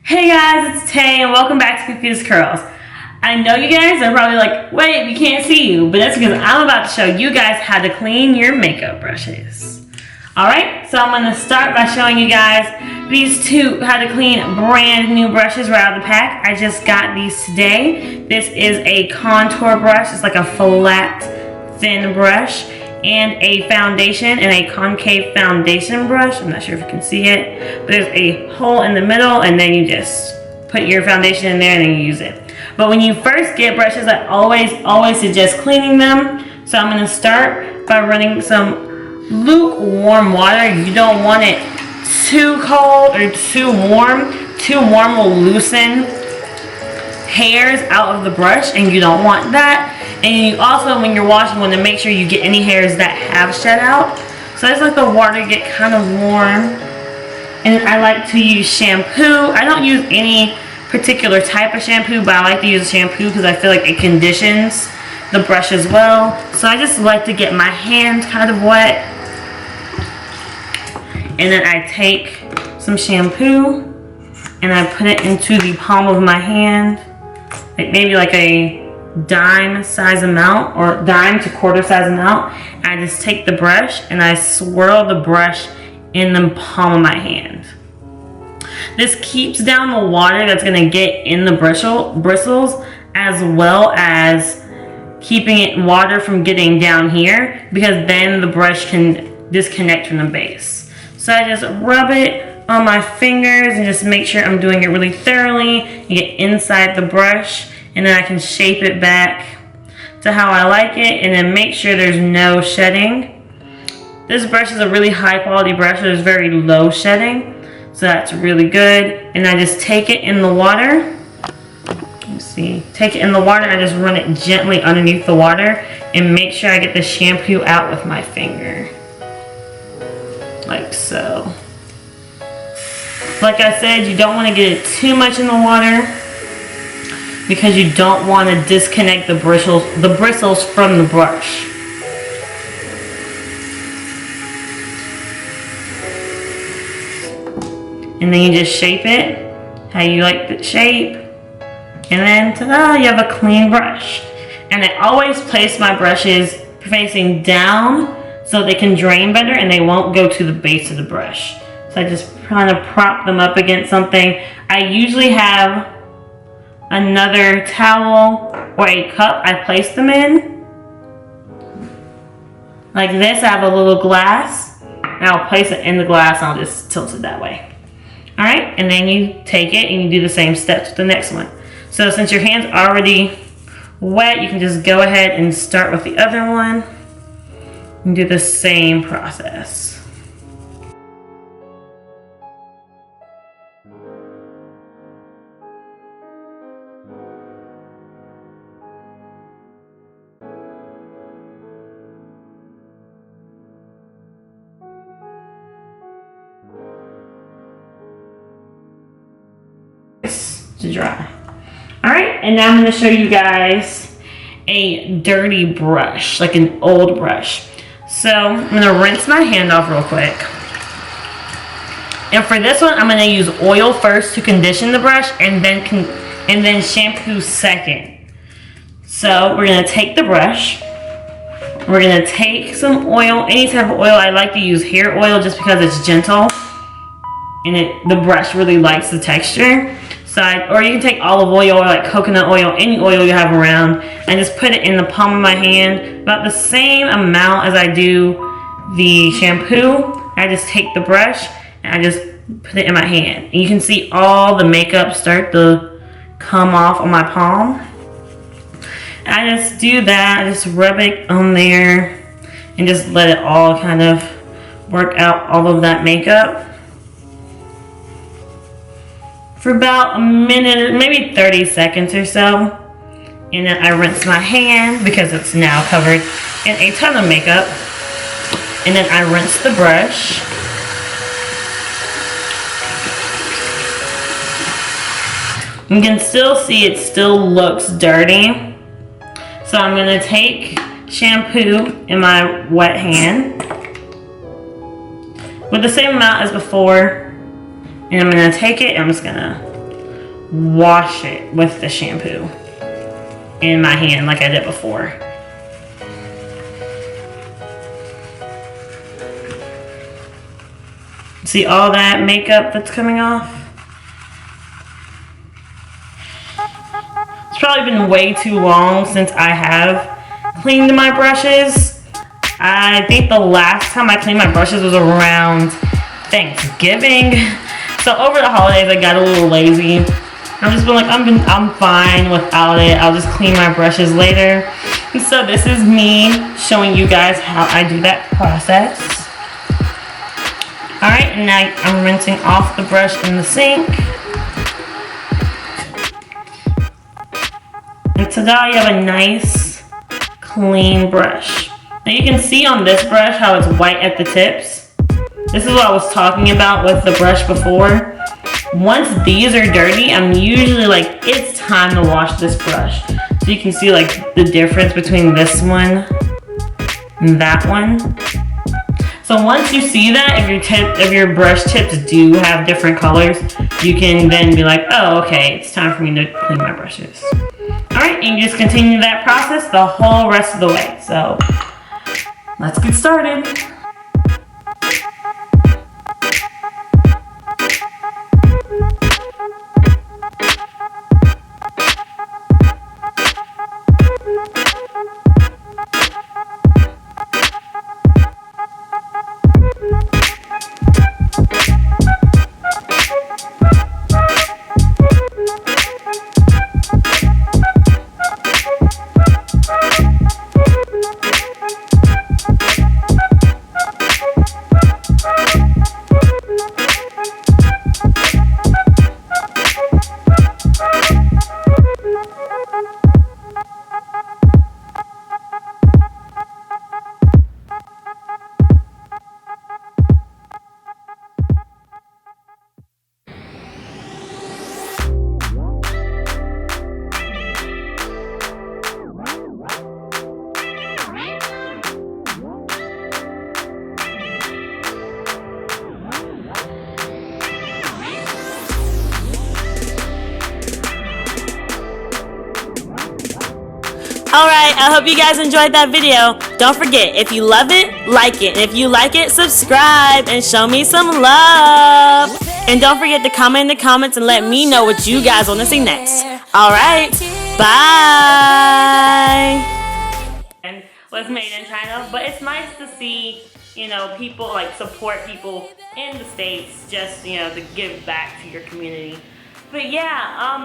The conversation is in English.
Hey guys, it's Tay and welcome back to Confused Curls. I know you guys are probably like, wait, we can't see you, but that's because I'm about to show you guys how to clean your makeup brushes. Alright, so I'm going to start by showing you guys these two how to clean brand new brushes right out of the pack. I just got these today. This is a contour brush. It's like a flat, thin brush. And a foundation and a concave foundation brush. I'm not sure if you can see it, but there's a hole in the middle and then you just put your foundation in there and then you use it. But when you first get brushes, I always suggest cleaning them. So I'm going to start by running some lukewarm water. You don't want it too cold or too warm. Too warm will loosen hairs out of the brush and you don't want that. And you also, when you're washing, want to make sure you get any hairs that have shed out. So I just let the water get kind of warm. And I like to use shampoo. I don't use any particular type of shampoo, but I like to use shampoo because I feel like it conditions the brush as well. So I just like to get my hand kind of wet. And then I take some shampoo and I put it into the palm of my hand. Maybe like a dime size amount or dime to quarter size amount. I just take the brush and I swirl the brush in the palm of my hand. This keeps down the water that's going to get in the bristles, as well as keeping water from getting down here, because then the brush can disconnect from the base. So I just rub it on my fingers and just make sure I'm doing it really thoroughly. You get inside the brush and then I can shape it back to how I like it and then make sure there's no shedding. This brush is a really high quality brush, so there's very low shedding, so that's really good. And I just take it in the water. Let's see, take it in the water and I just run it gently underneath the water and make sure I get the shampoo out with my finger, like so. Like I said, you don't want to get it too much in the water because you don't want to disconnect the bristles from the brush. And then you just shape it how you like the shape. And then ta-da, you have a clean brush. And I always place my brushes facing down so they can drain better and they won't go to the base of the brush. So I just kind of prop them up against something. I usually have another towel or a cup I place them in. Like this, I have a little glass and I'll place it in the glass and I'll just tilt it that way. Alright, and then you take it and you do the same steps with the next one. So since your hand's already wet, you can just go ahead and start with the other one and do the same process. To dry. Alright, and now I'm going to show you guys a dirty brush, like an old brush. So I'm going to rinse my hand off real quick. And for this one, I'm going to use oil first to condition the brush and then shampoo second. So we're going to take the brush. We're going to take some oil, any type of oil. I like to use hair oil just because it's gentle and the brush really likes the texture. Or you can take olive oil or like coconut oil, any oil you have around, and just put it in the palm of my hand, about the same amount as I do the shampoo. I just take the brush and I just put it in my hand. And you can see all the makeup start to come off on my palm. And I just do that, I just rub it on there and just let it all kind of work out all of that makeup for about a minute, maybe 30 seconds or so. And then I rinse my hand because it's now covered in a ton of makeup. And then I rinse the brush. You can still see it still looks dirty. So I'm gonna take shampoo in my wet hand with the same amount as before. And I'm going to take it and I'm just going to wash it with the shampoo in my hand like I did before. See all that makeup that's coming off? It's probably been way too long since I have cleaned my brushes. I think the last time I cleaned my brushes was around Thanksgiving. So over the holidays I got a little lazy. I'm just been like, I'm fine without it. I'll just clean my brushes later. And so this is me showing you guys how I do that process. Alright, and now I'm rinsing off the brush in the sink. And ta-da, you have a nice, clean brush. Now you can see on this brush how it's white at the tips. This is what I was talking about with the brush before. Once these are dirty, I'm usually like, it's time to wash this brush. So you can see like the difference between this one and that one. So once you see that, if your brush tips do have different colors, you can then be like, oh, okay, it's time for me to clean my brushes. Alright, and you just continue that process the whole rest of the way. So let's get started. Alright, I hope you guys enjoyed that video. Don't forget, if you love it, like it. And if you like it, subscribe and show me some love. And don't forget to comment in the comments and let me know what you guys want to see next. Alright, bye. And was made in China, but it's nice to see, you know, people like support people in the States, just, you know, to give back to your community. But yeah,